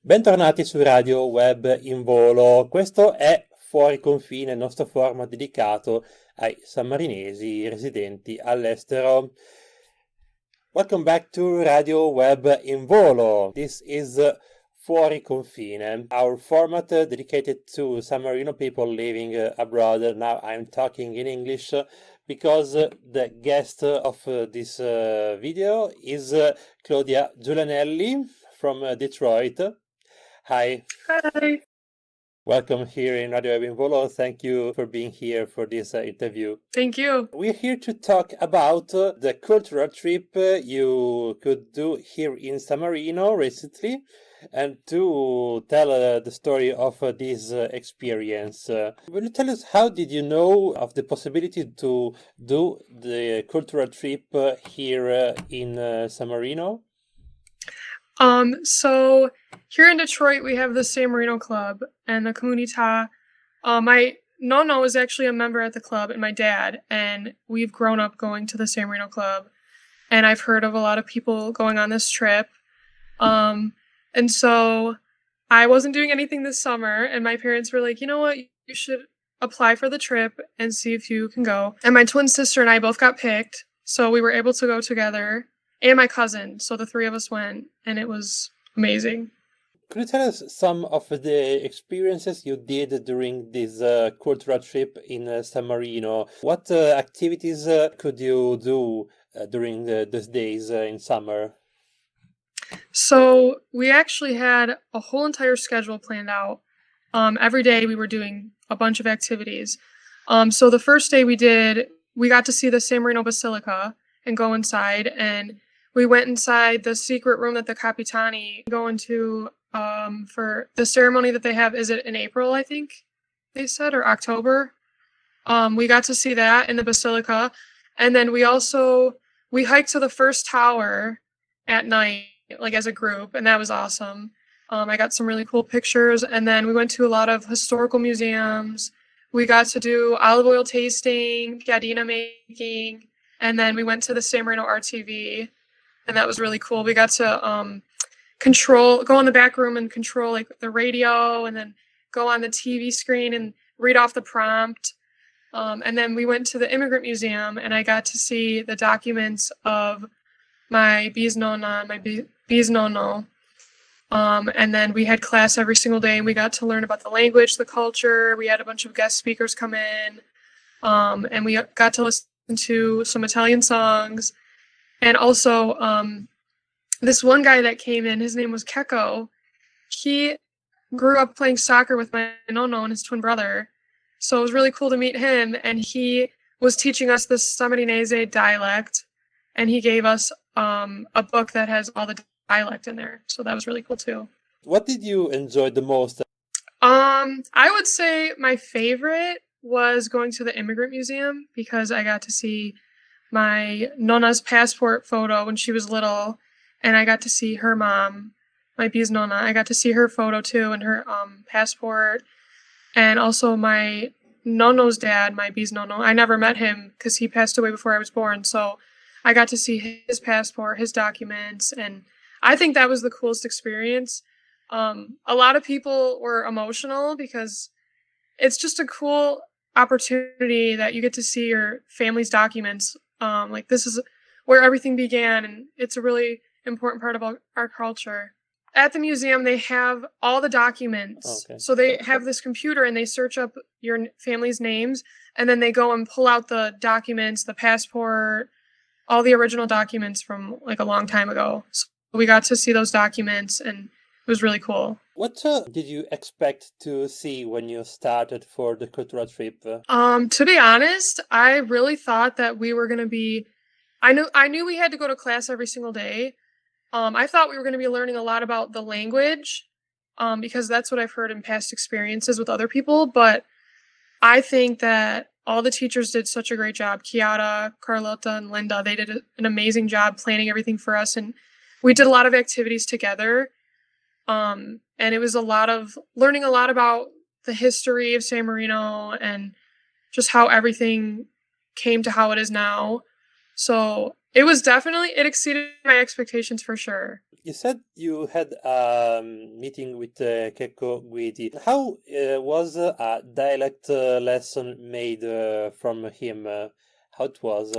Bentornati su Radio Web InVolo. Questo è Fuori Confine, il nostro format dedicato ai sammarinesi residenti all'estero. Welcome back to Radio Web InVolo. This is Fuori Confine, our format dedicated to San Marino people living abroad. Now I'm talking in English because the guest of this video is Claudia Giulianelli from Detroit. Hi. Hi. Welcome here in Radio Web InVolo. Thank you for being here for this interview. Thank you. We're here to talk about the cultural trip you could do here in San Marino recently and to tell the story of this experience. Will you tell us how did you know of the possibility to do the cultural trip here in San Marino? So here in Detroit, we have the San Marino Club and the Comunità. My nono is actually a member at the club and my dad, and we've grown up going to the San Marino Club, and I've heard of a lot of people going on this trip. And so I wasn't doing anything this summer, and my parents were like, you know what, you should apply for the trip and see if you can go. And my twin sister and I both got picked, so we were able to go together. And my cousin, so the three of us went, and it was amazing. Could you tell us some of the experiences you did during this cultural trip in San Marino? What activities could you do during these days in summer? So we actually had a whole entire schedule planned out. Every day we were doing a bunch of activities. So the first day we got to see the San Marino Basilica and go inside, and we went inside the secret room that the Capitani go into for the ceremony that they have. Is it in April, I think they said, or October? We got to see that in the Basilica. And then we hiked to the first tower at night, like as a group, and that was awesome. I got some really cool pictures. And then we went to a lot of historical museums. We got to do olive oil tasting, piadina making, and then we went to the San Marino RTV. And that was really cool. We got to go in the back room and control like the radio, and then go on the TV screen and read off the prompt. And then we went to the Immigrant Museum, and I got to see the documents of my bisnonna, my bisnonno. And then we had class every single day, and we got to learn about the language, the culture. We had a bunch of guest speakers come in, and we got to listen to some Italian songs. And also, this one guy that came in, his name was Keko. He grew up playing soccer with my nono and his twin brother. So it was really cool to meet him. And he was teaching us the sammarinese dialect. And he gave us a book that has all the dialect in there. So that was really cool too. What did you enjoy the most? I would say my favorite was going to the Immigrant Museum, because I got to see my nona's passport photo when she was little, and I got to see her mom, my bisnonna. I got to see her photo too, and her passport, and also my nono's dad, my bisnonno. I never met him because he passed away before I was born, so I got to see his passport, his documents, and I think that was the coolest experience. A lot of people were emotional because it's just a cool opportunity that you get to see your family's documents. Like this is where everything began, and it's a really important part of our culture. At the museum, they have all the documents. Okay. So they have this computer, and they search up your family's names, and then they go and pull out the documents, the passport, all the original documents from like a long time ago. So we got to see those documents, and it was really cool. What did you expect to see when you started for the cultural trip? To be honest, I really thought that we were going to be... I knew we had to go to class every single day. I thought we were going to be learning a lot about the language, because that's what I've heard in past experiences with other people. But I think that all the teachers did such a great job. Chiara, Carlotta, and Linda, they did an amazing job planning everything for us. And we did a lot of activities together. And it was learning a lot about the history of San Marino and just how everything came to how it is now. So it exceeded my expectations for sure. You said you had a meeting with Kekko Guidi. How was a dialect lesson made from him? How it was?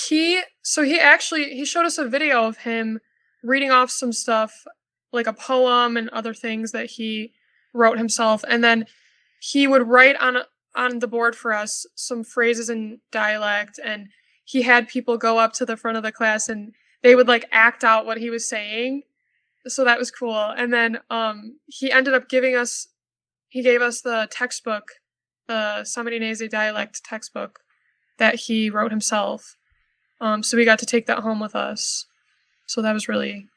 He showed us a video of him reading off some stuff, like a poem and other things that he wrote himself, and then he would write on the board for us some phrases in dialect, and he had people go up to the front of the class and they would like act out what he was saying. So that was cool. And then he ended up gave us the textbook, the sammarinesi dialect textbook that he wrote himself. So we got to take that home with us. So that was really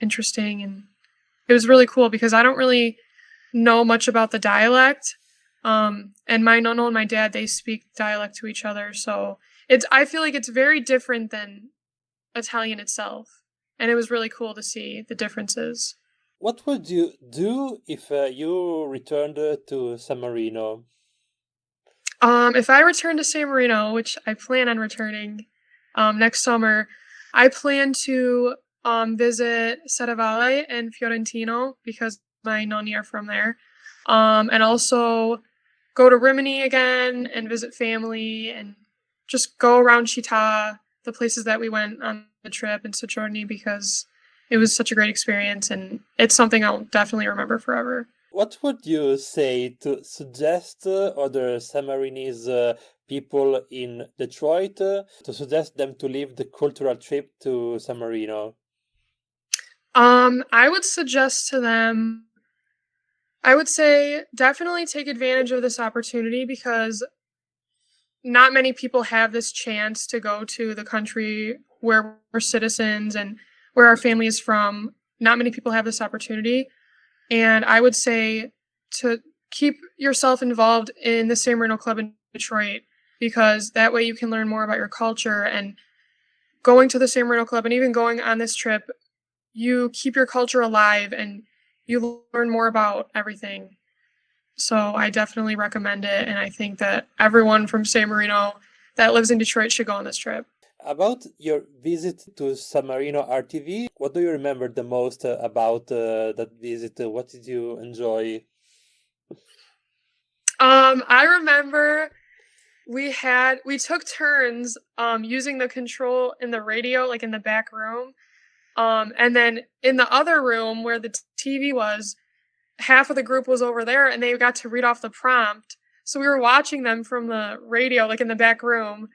interesting, and it was really cool because I don't really know much about the dialect. And my nonno and my dad, they speak dialect to each other, so I feel like it's very different than Italian itself, and it was really cool to see the differences. What would you do if you returned to San Marino? If I return to San Marino, which I plan on returning next summer, I plan to visit Serravalle and Fiorentino because my nonni are from there, and also go to Rimini again and visit family and just go around Città, the places that we went on the trip, and Soggiorni, because it was such a great experience and it's something I'll definitely remember forever. What would you say to suggest other San Marinese people in Detroit to suggest them to leave the cultural trip to San Marino? I would suggest to them, I would say definitely take advantage of this opportunity because not many people have this chance to go to the country where we're citizens and where our family is from. Not many people have this opportunity. And I would say to keep yourself involved in the San Marino Club in Detroit, because that way you can learn more about your culture. And going to the San Marino Club and even going on this trip, you keep your culture alive and you learn more about everything. So I definitely recommend it, and I think that everyone from San Marino that lives in Detroit should go on this trip. About your visit to San Marino RTV, what do you remember the most about that visit? What did you enjoy? I remember we took turns using the control in the radio, like in the back room. And then in the other room where the TV was, half of the group was over there and they got to read off the prompt. So we were watching them from the radio, like in the back room.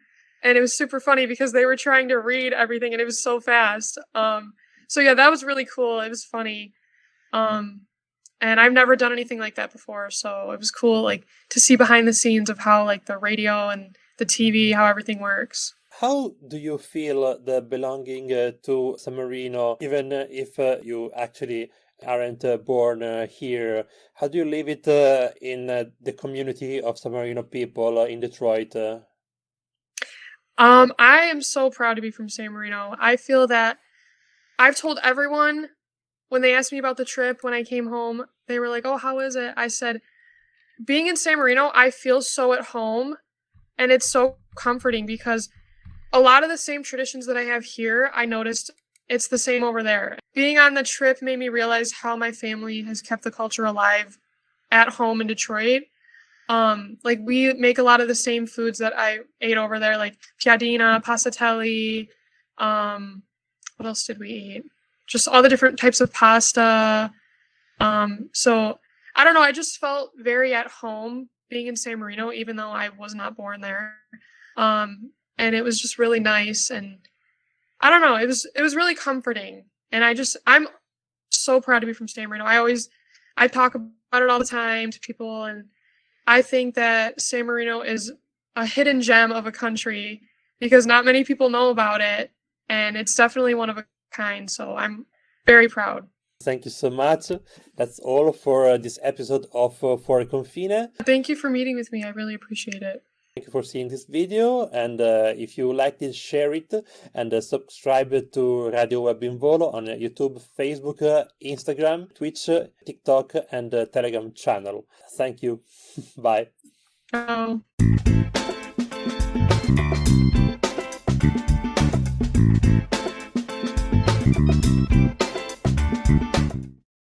And it was super funny because they were trying to read everything and it was so fast. So yeah, that was really cool. It was funny. And I've never done anything like that before. So it was cool, like to see behind the scenes of how like the radio and the TV, how everything works. How do you feel the belonging to San Marino, even if you actually aren't born here? How do you live it in the community of San Marino people in Detroit? I am so proud to be from San Marino. I feel that I've told everyone when they asked me about the trip when I came home, they were like, "Oh, how is it?" I said, being in San Marino, I feel so at home and it's so comforting because a lot of the same traditions that I have here, I noticed it's the same over there. Being on the trip made me realize how my family has kept the culture alive at home in Detroit. Like we make a lot of the same foods that I ate over there, like piadina, passatelli. What else did we eat? Just all the different types of pasta. So I don't know. I just felt very at home being in San Marino, even though I was not born there. And it was just really nice. And I don't know. It was really comforting. And I'm so proud to be from San Marino. I talk about it all the time to people, and I think that San Marino is a hidden gem of a country because not many people know about it, and it's definitely one of a kind, so I'm very proud. Thank you so much. That's all for this episode of Fuori Confine. Thank you for meeting with me. I really appreciate it. Thank you for seeing this video, and if you liked it, share it, and subscribe to Radio Web InVolo on YouTube, Facebook, Instagram, Twitch, TikTok, and Telegram channel. Thank you. Bye. Ciao.